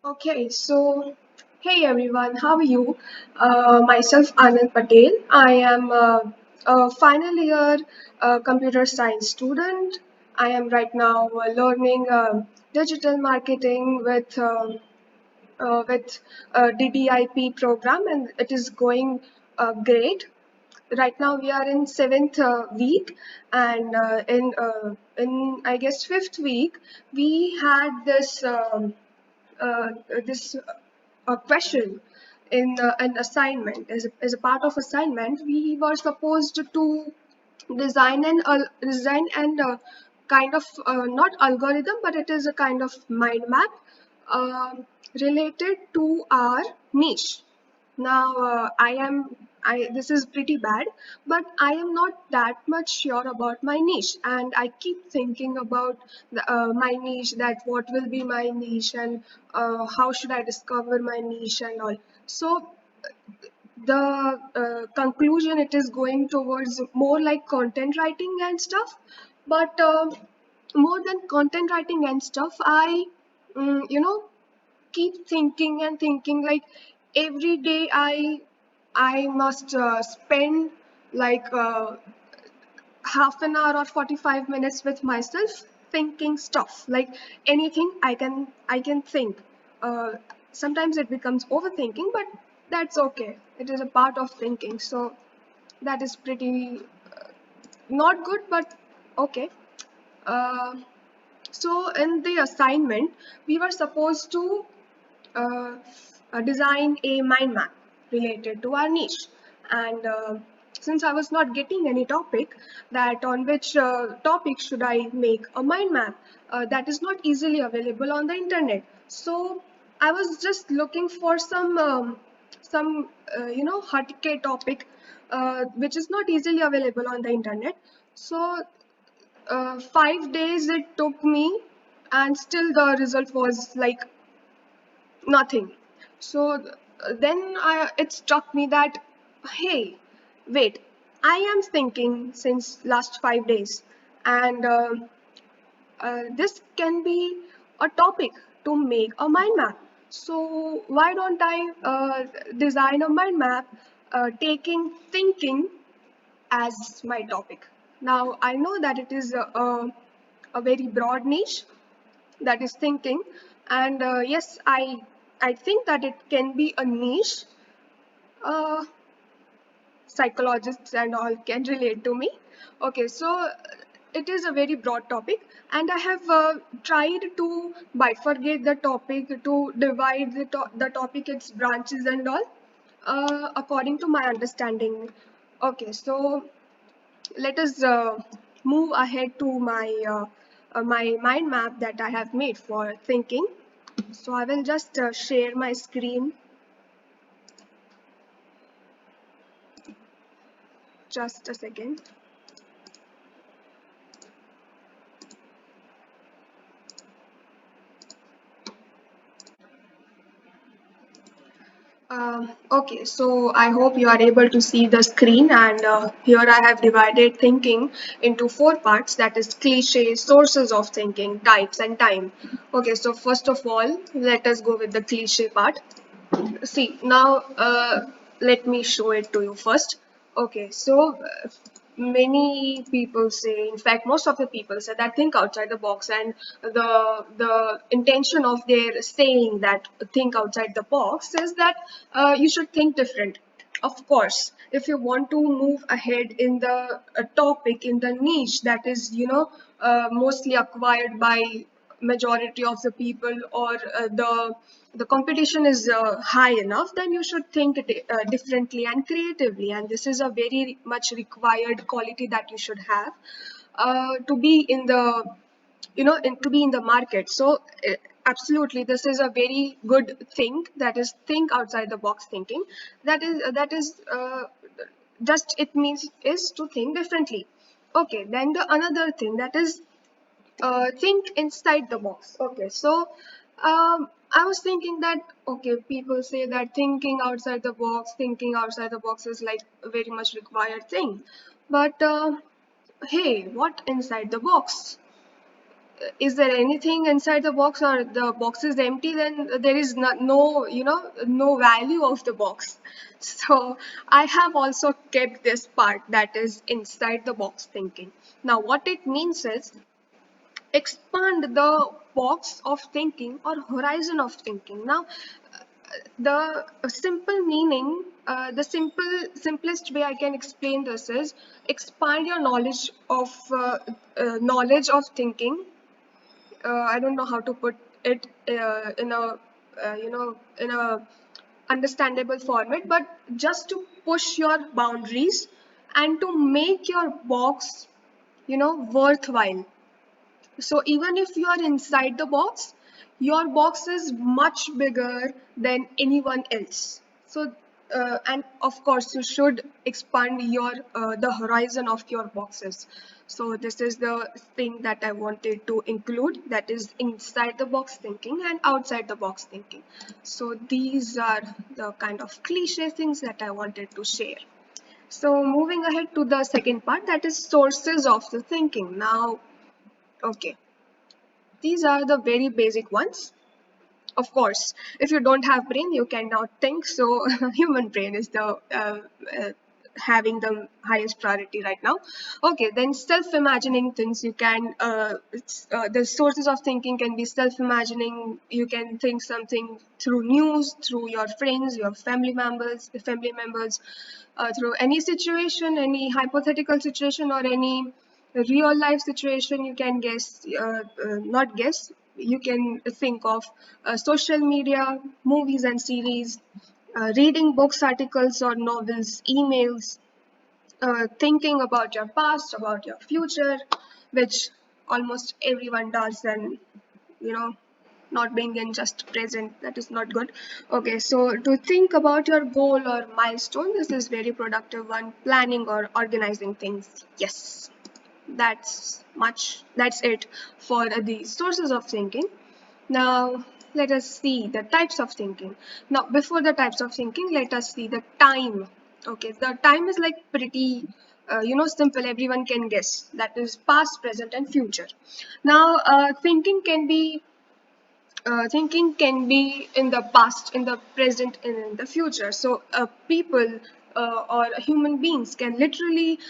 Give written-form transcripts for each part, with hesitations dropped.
Okay, so hey everyone, how are you? Myself Anand Patel. I am a final year computer science student. I am right now learning digital marketing with DDIP program, and it is going great. Right now we are in seventh week, and in I guess fifth week we had uh, this question in an assignment. As a part of assignment, we were supposed to design and kind of not algorithm, but it is a kind of mind map related to our niche. Now, this is pretty bad, but I am not that much sure about my niche, and I keep thinking about my niche, that what will be my niche, and how should I discover my niche and all. So, the conclusion, it is going towards more like content writing and stuff, but more than content writing and stuff, I keep thinking and thinking, like every day I must spend like half an hour or 45 minutes with myself, thinking stuff, like anything I can think. uh, Sometimes it becomes overthinking, but that's okay, it is a part of thinking. So that is pretty not good, but okay. uh, so in the assignment, we were supposed to uh, design a mind map related to our niche. And since I was not getting any topic, that on which topic should I make a mind map, that is not easily available on the internet. So I was just looking for some hotk topic which is not easily available on the internet. So 5 days it took me, and still the result was like nothing. So then it struck me that, hey, wait, I am thinking since last 5 days, and this can be a topic to make a mind map. So why don't I design a mind map taking thinking as my topic? Now I know that it is a very broad niche, that is thinking, and yes, I think that it can be a niche. uh, Psychologists and all can relate to me. Okay, so it is a very broad topic, and I have tried to bifurcate the topic, to divide the topic, its branches and all, according to my understanding. Okay, so let us move ahead to my mind map that I have made for thinking. So I will just share my screen, just a second. Okay, so I hope you are able to see the screen, and here I have divided thinking into four parts, that is cliche, sources of thinking, types, and time. Okay, so first of all, let us go with the cliche part. See, now let me show it to you first. Okay, so many people say, in fact, most of the people say that think outside the box, and the intention of their saying that think outside the box is that you should think different. Of course, if you want to move ahead in the topic, in the niche that is, mostly acquired by majority of the people, or the competition is high enough, then you should think differently and creatively, and this is a very much required quality that you should have to be in the to be in the market. So absolutely, this is a very good thing, that is think outside the box thinking. That is just it means is to think differently. Okay, then the another thing, that is think inside the box. Okay, so I was thinking that, okay, people say that thinking outside the box is like a very much required thing, but hey, what inside the box? is there anything inside the box or the box is empty, then there is no, no value of the box. So I have also kept this part, that is inside the box thinking. Now what it means is expand the box of thinking or horizon of thinking. Now the simple meaning, the simplest way I can explain this is expand your knowledge of thinking. I don't know how to put it in a in a understandable format, but just to push your boundaries and to make your box, worthwhile. So even if you are inside the box, your box is much bigger than anyone else. So and of course you should expand your the horizon of your boxes. So this is the thing that I wanted to include, that is inside the box thinking and outside the box thinking. So these are the kind of cliche things that I wanted to share. So moving ahead to the second part, that is sources of the thinking. Now, okay, these are the very basic ones. Of course, if you don't have brain, you cannot think. So human brain is the having the highest priority right now. Okay, then self-imagining things. You can the sources of thinking can be self-imagining. You can think something through news, through your friends, your family members, through any situation, any hypothetical situation, or any real life situation. You can guess, not guess, you can think of social media, movies and series, reading books, articles or novels, emails, thinking about your past, about your future, which almost everyone does, and you know not being in just present, that is not good. Okay, so to think about your goal or milestone, this is very productive one. Planning or organizing things, yes, that's it for the sources of thinking. Now let us see the types of thinking. Now before the types of thinking, let us see the time. Okay, the time is like pretty simple, everyone can guess, that is past, present and future. Now thinking can be in the past, in the present and in the future. So people or human beings can literally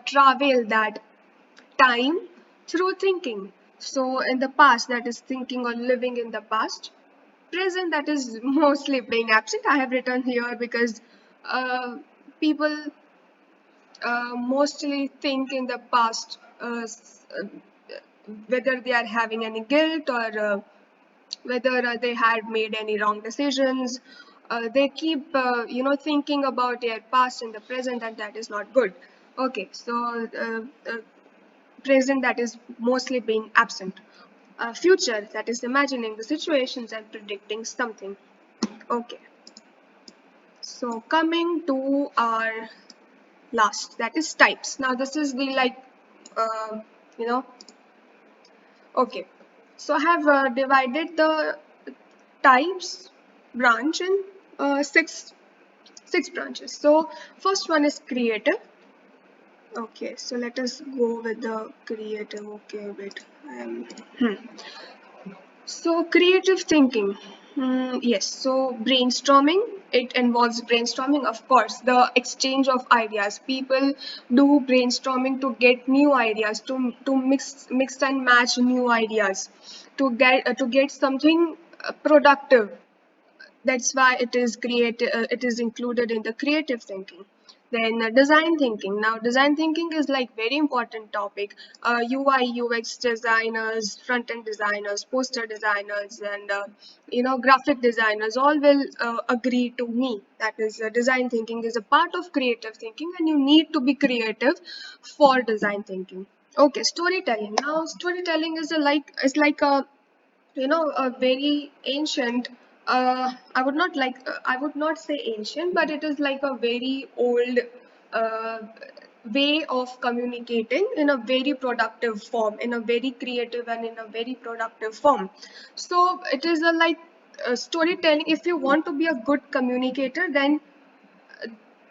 travel that time through thinking. So in the past, that is thinking or living in the past. Present, that is mostly being absent. I have written here because people mostly think in the past, whether they are having any guilt or whether they had made any wrong decisions. They keep thinking about their past in the present, and that is not good. Okay, so present, that is mostly being absent. Future, that is imagining the situations and predicting something. Okay, so coming to our last, that is types. Now this is the like you know okay, so I have divided the types branch in six branches. So first one is creative. Okay, so let us go with the creative. Okay, wait. So creative thinking. Yes, so brainstorming, it involves brainstorming, of course, the exchange of ideas. People do brainstorming to get new ideas, to mix and match new ideas, to get something productive. That's why it is creative, it is included in the creative thinking. Then design thinking. Now design thinking is like very important topic. UI UX designers, front end designers, poster designers and graphic designers all will agree to me that is design thinking is a part of creative thinking, and you need to be creative for design thinking. Okay, storytelling. Now storytelling is like a a very ancient, I would not say ancient, but it is like a very old uh, way of communicating in a very productive form, in a very creative and in a very productive form. So it is a like storytelling. If you want to be a good communicator, then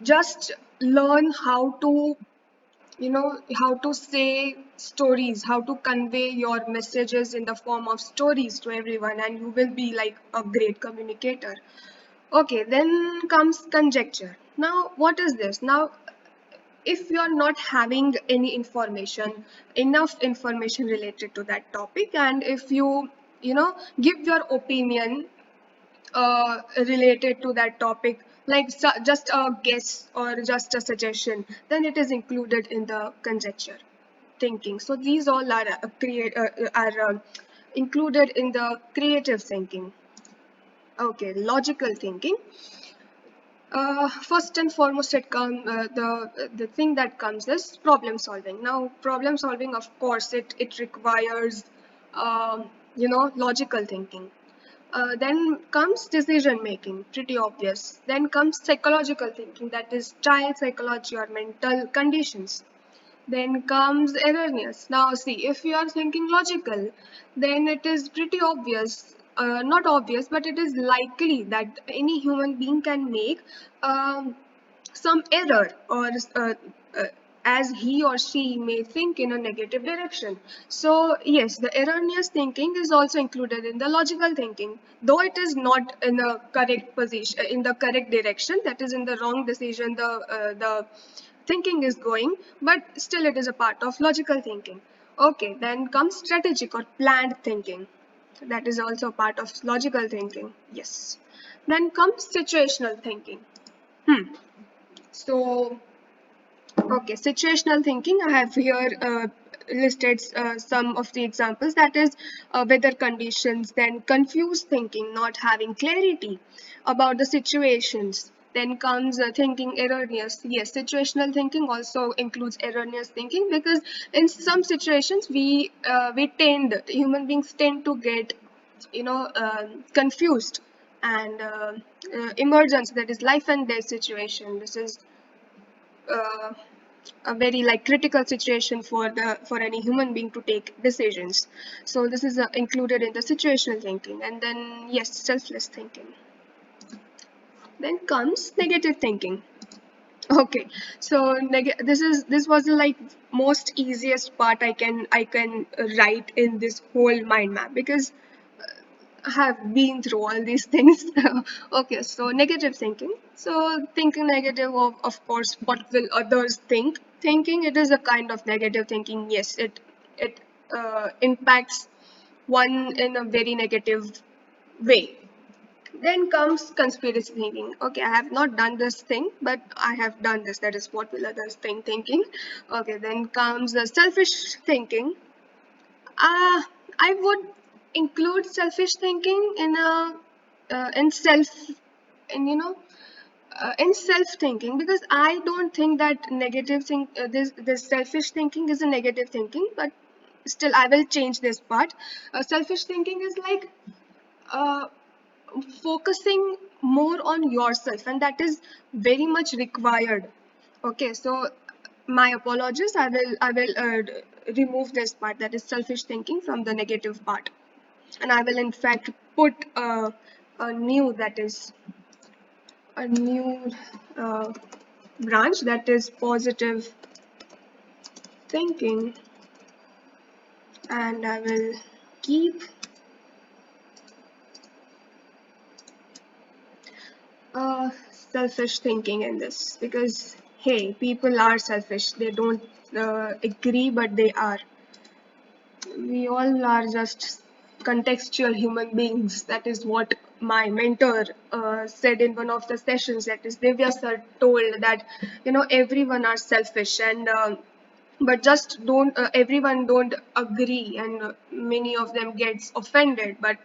just learn how to how to say stories, how to convey your messages in the form of stories to everyone, and you will be like a great communicator. Okay, then comes conjecture. Now, what is this? Now, if you're not having any information, enough information related to that topic, and if give your opinion related to that topic, like just a guess or just a suggestion, then it is included in the conjecture thinking. So these all are included in the creative thinking. Okay, logical thinking. First and foremost, the thing that comes is problem solving. Now, problem solving, of course, it requires logical thinking. Then comes decision making, pretty obvious. Then comes psychological thinking, that is child psychology or mental conditions. Then comes erroneous. Now, see, if you are thinking logical, then it is pretty obvious, not obvious, but it is likely that any human being can make um, some error, or uh, as he or she may think in a negative direction. So yes, the erroneous thinking is also included in the logical thinking, though it is not in a correct position, in the correct direction, that is in the wrong decision the thinking is going, but still it is a part of logical thinking. Okay, then comes strategic or planned thinking, that is also part of logical thinking. Yes. Then comes situational thinking. So, okay, situational thinking. I have here listed some of the examples. That is weather conditions, then confused thinking, not having clarity about the situations. Then comes thinking erroneous. Yes, situational thinking also includes erroneous thinking, because in some situations human beings tend to get confused, and emergence, that is life and death situation. This is uh, a very like critical situation for any human being to take decisions. So this is included in the situational thinking. And then yes, selfless thinking. Then comes negative thinking. Okay, so this was the like most easiest part I can write in this whole mind map, because have been through all these things. Okay, so negative thinking. So thinking negative of course, what will others think? Thinking it is a kind of negative thinking. Yes, it impacts one in a very negative way. Then comes conspiracy thinking. Okay, I have not done this thing, but I have done this. That is what will others think thinking. Okay, then comes the selfish thinking. I would include selfish thinking in a in self in in self thinking, because I don't think that this selfish thinking is a negative thinking, but still I will change this part. Selfish thinking is like uh, focusing more on yourself, and that is very much required. Okay, so my apologies, I will remove this part, that is selfish thinking, from the negative part, and I will in fact put a new that is a new uh, branch, that is positive thinking, and I will keep selfish thinking in this, because hey, people are selfish, they don't agree, but they are. We all are just contextual human beings. That is what my mentor said in one of the sessions. That is, Divya sir told that everyone are selfish, and but just don't everyone don't agree, and many of them gets offended, but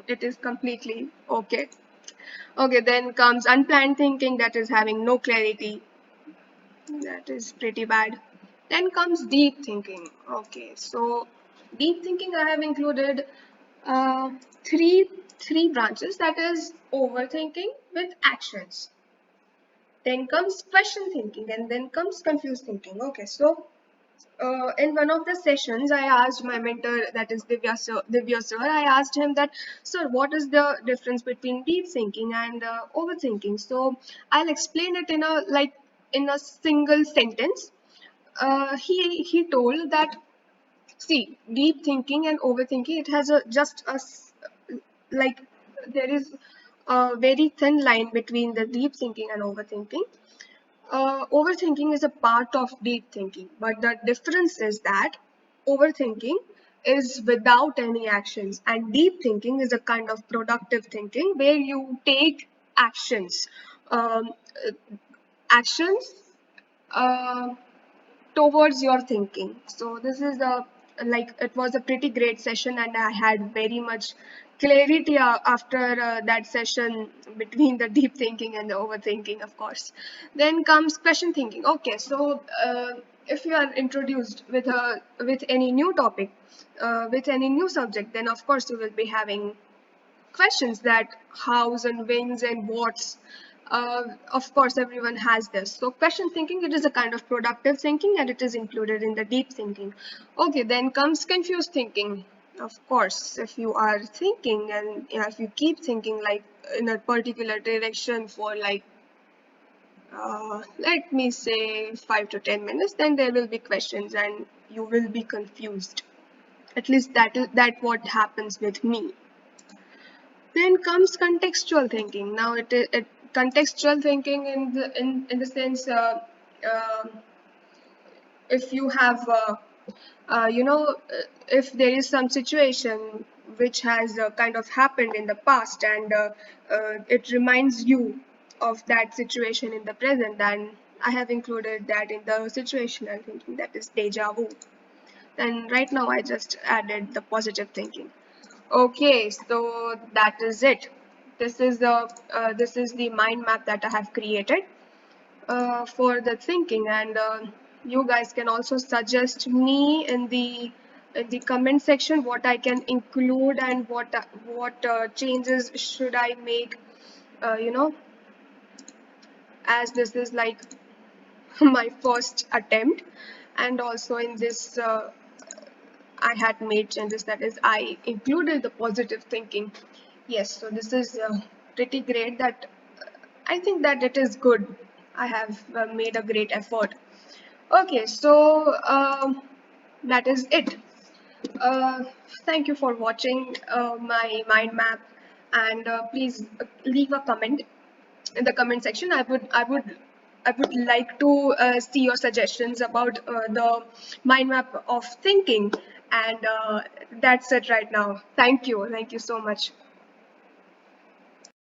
it is completely okay. Okay, then comes unplanned thinking, that is having no clarity. That is pretty bad. Then comes deep thinking. Okay, so deep thinking I have included uh, three three branches. That is overthinking with actions. Then comes question thinking, and then comes confused thinking. Okay, so in one of the sessions, I asked my mentor, that is Divya sir, I asked him that, sir, what is the difference between deep thinking and overthinking? So I'll explain it in a single sentence. he told that, see, deep thinking and overthinking, it has a just a like, there is a very thin line between the deep thinking and overthinking. Overthinking is a part of deep thinking, but the difference is that overthinking is without any actions, and deep thinking is a kind of productive thinking where you take actions. Um, actions uh, towards your thinking. So this is a, like, it was a pretty great session, and I had very much clarity after that session between the deep thinking and the overthinking, of course. Then comes question thinking. Okay, so if you are introduced with any new topic, with any new subject, then of course you will be having questions that hows and wins and what's. Of course, everyone has this. So, question thinking, it is a kind of productive thinking, and it is included in the deep thinking. Okay, then comes confused thinking. Of course, if you are thinking and, if you keep thinking like in a particular direction for like, let me say 5 to 10 minutes, then there will be questions and you will be confused. At least that what happens with me. Then comes contextual thinking. Now, it contextual thinking in the sense, uh, if you have, if there is some situation which has kind of happened in the past, and it reminds you of that situation in the present, then I have included that in the situational thinking, that is deja vu. And right now I just added the positive thinking. Okay, so that is it. This is the mind map that I have created for the thinking, and you guys can also suggest me in the comment section what I can include and what changes should I make. You know, as this is like my first attempt, and also in this. I had made changes, that is, I included the positive thinking. Yes, so this is pretty great, that I think that it is good. I have made a great effort. Okay, so that is it. Uh, Thank you for watching my mind map, and please leave a comment in the comment section. I would like to see your suggestions about the mind map of thinking, and that's it right now. Thank you so much.